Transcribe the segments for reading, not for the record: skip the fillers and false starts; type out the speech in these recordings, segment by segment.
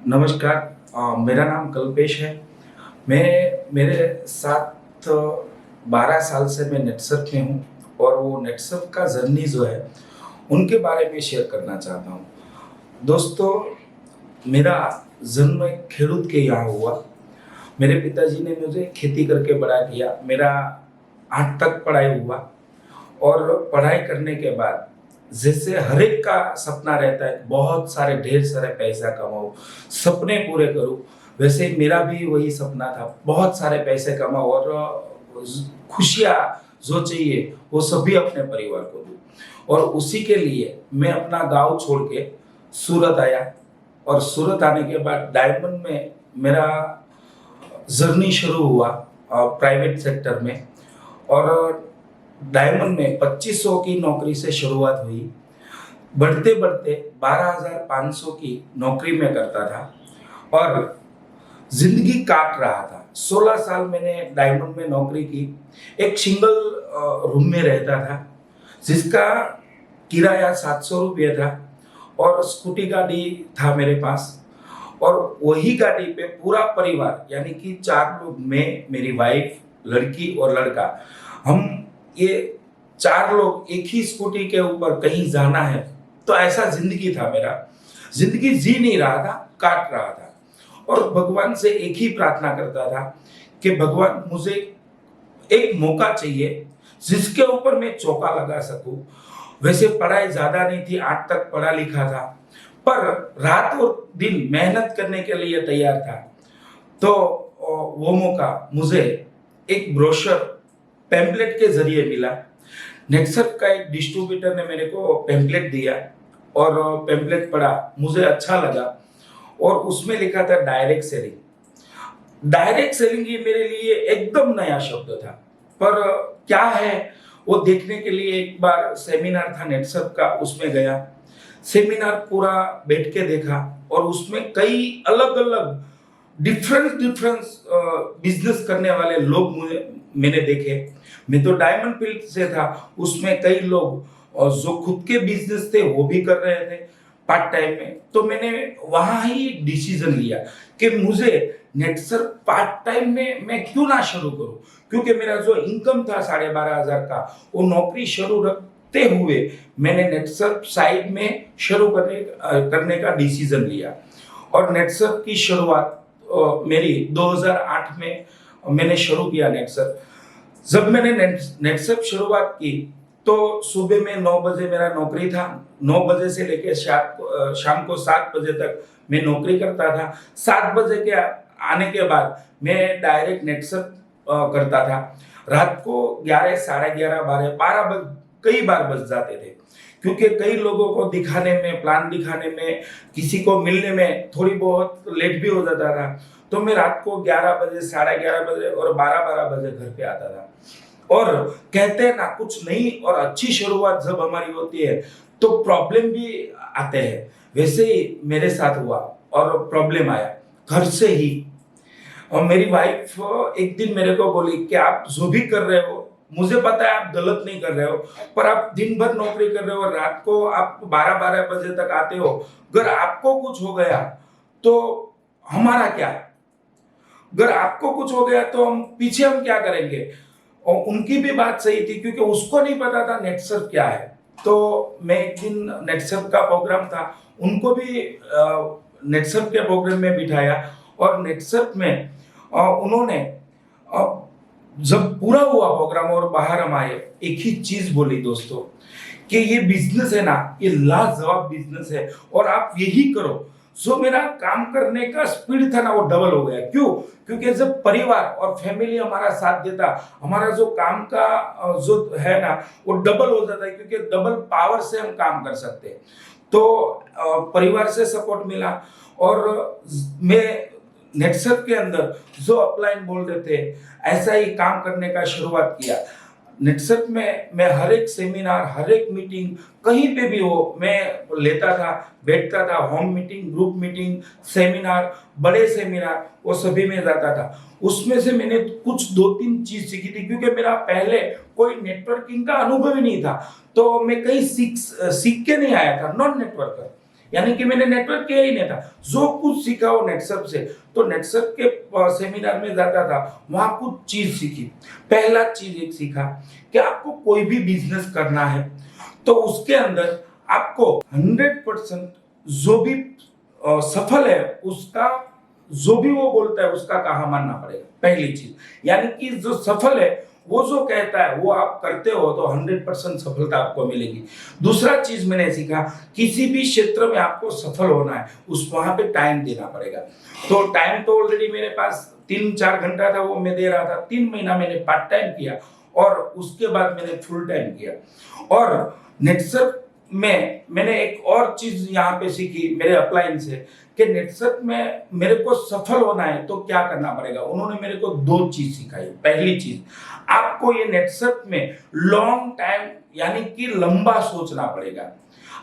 नमस्कार। मेरा नाम कल्पेश है। मेरे साथ 12 साल से मैं नेटसर्फ में हूँ और वो नेटसर्फ का जर्नी जो है, उनके बारे में शेयर करना चाहता हूँ। दोस्तों, मेरा जन्म एक खेड़ूत के यहाँ हुआ। मेरे पिताजी ने मुझे खेती करके बड़ा किया। मेरा 8 तक पढ़ाई हुआ और पढ़ाई करने के बाद जैसे हर एक का सपना रहता है, बहुत सारे ढेर सारे पैसा कमाऊँ, सपने पूरे करूँ, वैसे मेरा भी वही सपना था, बहुत सारे पैसे कमाऊँ और खुशियाँ जो चाहिए वो सभी अपने परिवार को दूँ। और उसी के लिए मैं अपना गाँव छोड़ के सूरत आया और सूरत आने के बाद डायमंड में मेरा जर्नी शुरू हुआ प्राइवेट सेक्टर में। और डायमंड में 2500 की नौकरी से शुरुआत हुई। बढ़ते-बढ़ते 12,500 की नौकरी में करता था और ज़िंदगी काट रहा था। 16 साल मैंने डायमंड में नौकरी की। एक सिंगल रूम में रहता था, जिसका किराया ₹700 था और स्कूटी गाड़ी था मेरे पास। और वही गाड़ी पे पूरा परिवार यानी कि 4 लोग, मैं, मेरी वाइफ, लड़की और लड़का, हम ये 4 लोग एक ही स्कूटी के ऊपर कहीं जाना है, तो ऐसा ज़िंदगी था मेरा। ज़िंदगी जी नहीं रहा था, काट रहा था। और भगवान से एक ही प्रार्थना करता था कि भगवान मुझे एक मौका चाहिए जिसके ऊपर मैं चौका लगा सकूं। वैसे पढ़ाई ज़्यादा नहीं थी, 8 तक पढ़ा लिखा था, पर रात और दिन मेहनत करने के लिए तैयार था। तो वो मौका मुझे एक ब्रोशर पैम्पलेट के ज़रिए मिला। नेटसर्फ का एक डिस्ट्रीब्यूटर ने मेरे को पैम्पलेट दिया और पैम्पलेट पढ़ा, मुझे अच्छा लगा और उसमें लिखा था डायरेक्ट सेलिंग। डायरेक्ट सेलिंग ये मेरे लिए एकदम नया शब्द था, पर क्या है वो देखने के लिए एक बार सेमिनार था नेटसर्फ का, उसमें गया। सेमिनार पूरा बैठ के देखा और उसमें कई अलग-अलग डिफरेंट बिजनेस करने वाले लोग मैंने देखे। मैं तो डायमंड फील्ड से था, उसमें कई लोग जो खुद के बिजनेस थे वो भी कर रहे थे पार्ट टाइम में। तो मैंने वहाँ ही डिसीजन लिया कि मुझे नेटसर्फ पार्ट टाइम में मैं क्यों ना शुरू करूँ, क्योंकि मेरा जो इनकम था 12,500 का, वो नौकरी शुरू रखते हुए मैंने नेटसर्फ साइड में शुरू करने का डिसीजन लिया। और नेटसर्फ की शुरुआत मेरी 2008 में मैंने शुरू किया नेटसर्फ। जब मैंने नेटसर्फ शुरुआत की तो सुबह में 9 बजे मेरा नौकरी था। 9 बजे से लेकर शाम को 7 बजे तक मैं नौकरी करता था। 7 बजे के आने के बाद मैं डायरेक्ट नेटसर्फ करता था। रात को 11, साढ़े 11, 12, 12 कई बार बज जाते थे, क्योंकि कई लोगों को दिखाने में, प्लान दिखाने में, किसी को मिलने में थोड़ी बहुत लेट भी हो जाता था। तो मैं रात को 11 बजे, साढ़े 11 बजे और 12-12 बजे घर पे आता था। और कहते हैं ना, कुछ नई और अच्छी शुरुआत जब हमारी होती है तो प्रॉब्लम भी आते हैं। वैसे ही मेरे साथ हुआ और प्रॉब्लम आया घर से ही। और मेरी वाइफ एक दिन मेरे को बोली कि आप जो भी कर रहे हो, मुझे पता है आप गलत नहीं कर रहे हो, पर आप दिन भर नौकरी कर रहे हो और रात को आप 12-12 बजे तक आते हो। अगर आपको कुछ हो गया तो हमारा क्या? अगर आपको कुछ हो गया तो हम क्या करेंगे? और उनकी भी बात सही थी, क्योंकि उसको नहीं पता था नेटसर्फ क्या है। तो मैं एक दिन, नेटसर्फ का प्रोग्राम था, उनको भी नेटसर्फ के प्रोग्राम में बिठाया और नेटसर्फ में उन्होंने जब पूरा हुआ प्रोग्राम और बाहर हम आए, एक ही चीज बोली दोस्तों कि ये बिजनेस है ना, ये लाजवाब बिजनेस है और आप यही करो। जो मेरा काम करने का स्पीड था ना, वो डबल हो गया। क्यों? क्योंकि जब परिवार और फैमिली हमारा साथ देता, हमारा जो काम का जो है ना, वो डबल हो जाता है, क्योंकि डबल पावर से हम काम कर सकते हैं। तो परिवार से सपोर्ट मिला और मैं नेटसर्फ के अंदर जो अपलाइन बोल रहे थे, ऐसा ही काम करने का शुरुआत किया। नेटसर्फ में मैं हर एक सेमिनार, हर एक मीटिंग, कहीं पे भी हो, मैं लेता था, बैठता था। Home meeting, group meeting, seminar, बड़े सेमिनार, वो सभी में जाता था। उसमें से मैंने कुछ 2-3 चीज सीखी थी, क्योंकि मेरा पहले कोई नेटवर्किंग का अनुभव ही नहीं था। तो मैं कहीं सीख के नहीं आया था, नॉन नेटवर्कर। यानी कि मैंने नेटवर्क किया ही नहीं था। जो कुछ सीखा वो नेटसर्फ से, तो नेटसर्फ के सेमिनार में जाता था, वहां कुछ चीज सीखी। पहला चीज एक सीखा कि आपको कोई भी बिजनेस करना है तो उसके अंदर आपको 100% जो भी सफल है उसका, जो भी वो बोलता है उसका कहा मानना पड़ेगा, पहली चीज। यानी कि जो सफल है वो जो कहता है वो आप करते हो तो 100% सफलता आपको मिलेगी। दूसरा चीज मैंने सीखा, किसी भी क्षेत्र में आपको सफल होना है उस वहां पे टाइम देना पड़ेगा। तो टाइम तो ऑलरेडी मेरे पास 3-4 घंटा था, वो मैं दे रहा था। 3 महीना मैंने पार्ट टाइम किया और उसके बाद मैंने फुल टाइम किया। और नेटसर्फ में मैंने एक और चीज यहाँ पे सीखी मेरे अपलाइन से कि नेटसर्फ में मेरे को सफल होना है तो क्या करना पड़ेगा। उन्होंने मेरे को 2 चीज सिखाई। पहली चीज, आपको ये नेटसर्फ में लॉन्ग टाइम यानी कि लंबा सोचना पड़ेगा।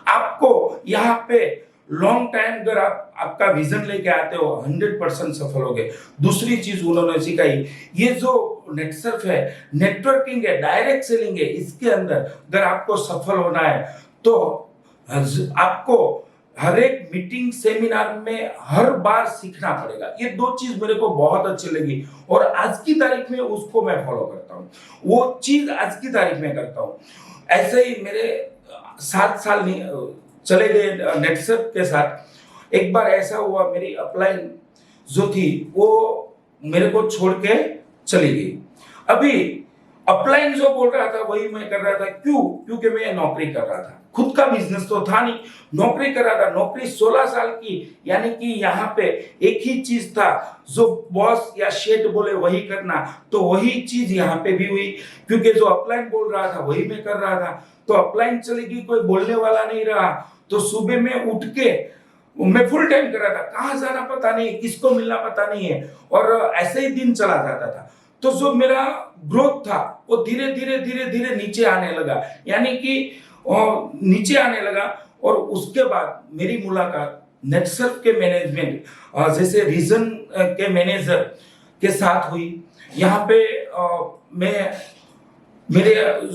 आपको यहाँ पे लॉन्ग टाइम अगर आप आपका विजन लेके आते हो 100% सफल होगे। दूसरी चीज उन्होंने सिखाई, ये जो नेटसर्फ है, नेटवर्किंग है, डायरेक्ट सेलिंग है, इसके अंदर अगर आपको सफल होना है तो आपको हर एक मीटिंग सेमिनार में हर बार सीखना पड़ेगा। ये 2 चीज मेरे को बहुत अच्छी लगी और आज की तारीख में उसको मैं फॉलो करता हूँ। वो चीज आज की तारीख में करता हूँ। ऐसे ही मेरे 7 साल चले गए नेटसर्फ के साथ। एक बार ऐसा हुआ, मेरी अपलाइन जो थी वो मेरे को छोड़ के चली गई। अभी अपलाइन जो बोल रहा था वही मैं कर रहा था। क्यों? क्योंकि मैं नौकरी कर रहा था, खुद का बिजनेस तो था नहीं, नौकरी कर रहा था। नौकरी 16 साल की, यानी कि यहाँ पे एक ही चीज था, जो बॉस या शेठ बोले वही करना। तो वही चीज यहाँ पे भी हुई, क्योंकि जो अपलाइन बोल रहा था वही मैं कर रहा था। तो अपलाइन चली गई, कोई बोलने वाला नहीं रहा। तो सुबह में उठ के मैं फुल टाइम कर रहा था, कहाँ जाना पता नहीं, किसको मिलना पता नहीं है, और ऐसे ही दिन चला जाता था। तो जो मेरा ग्रोथ था वो धीरे धीरे धीरे धीरे नीचे आने लगा, यानी कि नीचे आने लगा। और उसके बाद मेरी मुलाकात नेटसर्फ के मैनेजमेंट, जैसे रीजन के मैनेजर के साथ हुई। यहाँ पे मैं मेरे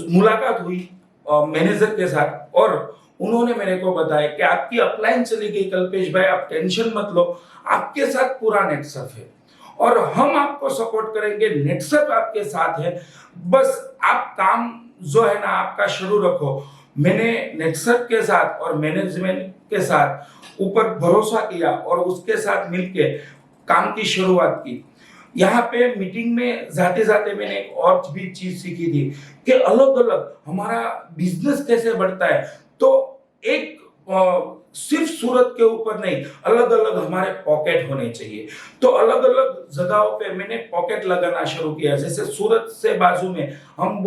मुलाकात हुई मैनेजर के साथ, और उन्होंने मेरे को बताया कि आपकी अपलाइन चली गई कल्पेश भाई, आप टेंशन मत लो, आपके साथ पूरा नेटसर्फ है और हम आपको सपोर्ट करेंगे, नेटसर्फ आपके साथ है, बस आप काम जो है ना आपका शुरू रखो। मैंने नेटसर्फ के साथ और मैनेजमेंट के साथ ऊपर भरोसा किया और उसके साथ मिलके काम की शुरुआत की। यहाँ पे मीटिंग में जाते जाते मैंने एक और भी चीज सीखी थी कि अलग अलग हमारा बिजनेस कैसे बढ़ता है। तो एक सिर्फ सूरत के ऊपर नहीं, अलग अलग हमारे पॉकेट होने चाहिए। तो अलग अलग जगहों पे मैंने पॉकेट लगाना शुरू किया। जैसे सूरत से बाजू में हम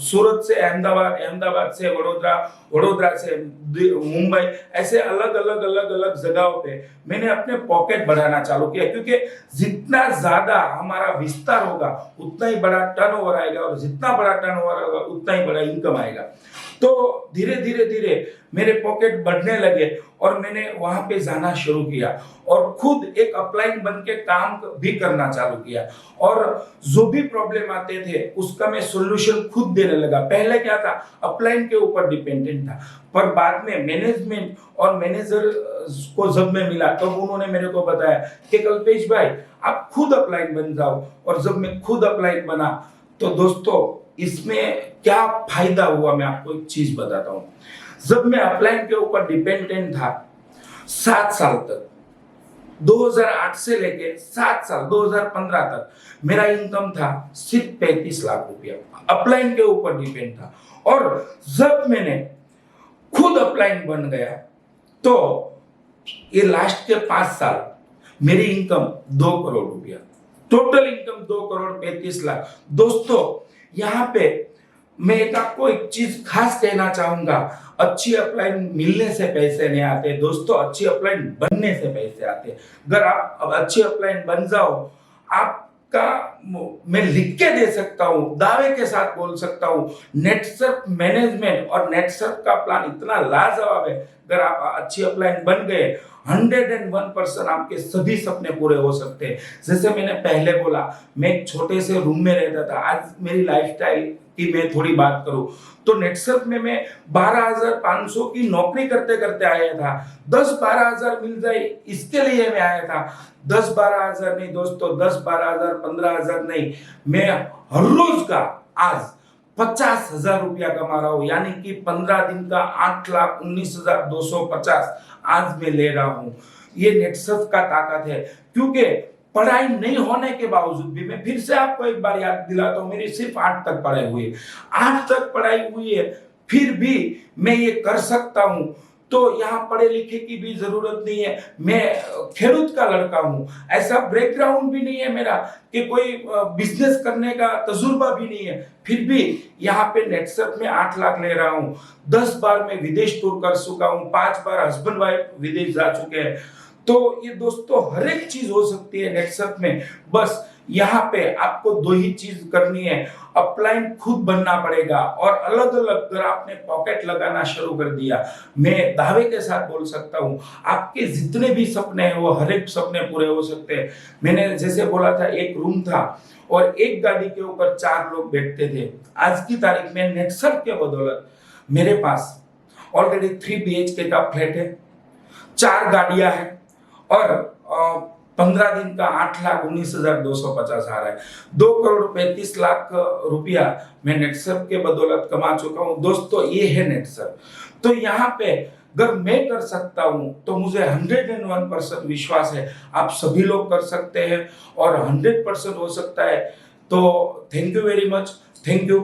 सूरत से अहमदाबाद, अहमदाबाद से वडोदरा, वडोदरा से मुंबई, ऐसे अलग अलग जगहों पे मैंने अपने पॉकेट बढ़ाना चालू किया, क्योंकि जितना ज्यादा हमारा विस्तार होगा उतना ही बड़ा टर्नओवर आएगा, और जितना बड़ा टर्नओवर होगा उतना ही बड़ा इनकम आएगा। तो धीरे धीरे धीरे मेरे पॉकेट बढ़ने लगे और मैंने वहां पे जाना शुरू किया और खुद एक अपलाइन बन के काम भी करना चालू किया। और जो भी प्रॉब्लम आते थे उसका मैं सोल्यूशन खुद देने लगा। पहले क्या था, अपलाइन के ऊपर डिपेंडेंट था, पर बाद में मैनेजमेंट और मैनेजर को जब मैं मिला तब उन्होंने मेरे को बताया कि कल्पेश भाई आप खुद अपलाइन बन जाओ। और जब मैं खुद अपलाइन बना तो दोस्तों इसमें क्या फायदा हुआ, मैं आपको एक चीज बताता हूं। जब मैं अपलाइन के ऊपर डिपेंडेंट था 7 साल तक, 2008 से लेके 7 साल 2015 तक मेरा इनकम था सिर्फ 35 लाख रुपया, अपलाइन के ऊपर डिपेंड था। और जब मैंने खुद अपलाइन बन गया तो ये लास्ट के 5 साल मेरी इनकम 2 करोड़ रुपया, टोटल इनकम 2 करोड़ 35 लाख। दोस्तों यहाँ पे मैं आपको एक चीज खास कहना चाहूंगा, अच्छी अपलाइन मिलने से पैसे नहीं आते दोस्तों, अच्छी अपलाइन बनने से पैसे आते। अगर आप अब अच्छी अपलाइन बन जाओ, आपका मैं लिख के दे सकता हूं, दावे के साथ बोल सकता हूं, नेटसर्फ मैनेजमेंट और नेटसर्फ का प्लान इतना लाजवाब है। अगर आप अच्छी अपलाइन बन गए 101% आपके सभी सपने पूरे हो सकते हैं। जैसे मैंने पहले बोला, मैं एक छोटे से रूम में रहता था, आज मेरी लाइफस्टाइल की मैं थोड़ी बात करूं तो नेटसर्फ में मैं 12,500 की नौकरी करते करते आया था। 10-12 हजार मिल जाए इसके लिए मैं आया था। 10-12 हजार नहीं दोस्तों, 10-12 हजार 15 हजार नहीं, मैं हर रोज का आज 50,000 रुपया कमा रहा हूं, यानी कि 15 दिन का 8,19,250 आज मैं ले रहा हूं। ये नेटसर्फ का ताकत है, क्योंकि पढ़ाई नहीं होने के बावजूद भी, मैं फिर से आपको एक बार याद दिलाता हूं, मेरी सिर्फ 8 तक पढ़ाई हुई है, 8 तक पढ़ाई हुई है, फिर भी मैं ये कर सकता हूं। तो यहाँ पढ़े लिखे की भी जरूरत नहीं है, मैं खेडूत का लड़का हूं, ऐसा बैकग्राउंड भी नहीं है मेरा कि कोई बिजनेस करने का तजुर्बा भी नहीं है, फिर भी यहाँ पे नेटसर्फ में 8 लाख ले रहा हूं। 10 बार मैं विदेश टूर कर चुका हूं, 5 बार हस्बैंड वाइफ विदेश जा चुके हैं। तो ये दोस्तों हर एक चीज हो सकती है नेटसर्फ में, बस यहाँ पे आपको 2 ही चीज करनी है, अपलाइन खुद बनना पड़ेगा, और अलग अलग अगर आपने पॉकेट लगाना शुरू कर दिया, मैं दावे के साथ बोल सकता हूँ आपके जितने भी सपने हैं वो हर एक सपने पूरे हो सकते हैं। मैंने जैसे बोला था, एक रूम था और एक गाड़ी के ऊपर 4 लोग बैठते थे। आज की तारीख में नेटसर्फ के बदौलत मेरे पास ऑलरेडी 3 BHK का फ्लैट है, 4 गाड़ियां हैं, और 15 दिन का 8,19,250 आ रहा है। 2,35,00,000 रुपया मैं नेटसर्फ के बदौलत कमा चुका हूं दोस्तों। ये है नेटसर्फ। तो यहाँ पे अगर मैं कर सकता हूं तो मुझे 101% विश्वास है आप सभी लोग कर सकते हैं, और 100% हो सकता है। तो thank you very much, thank you.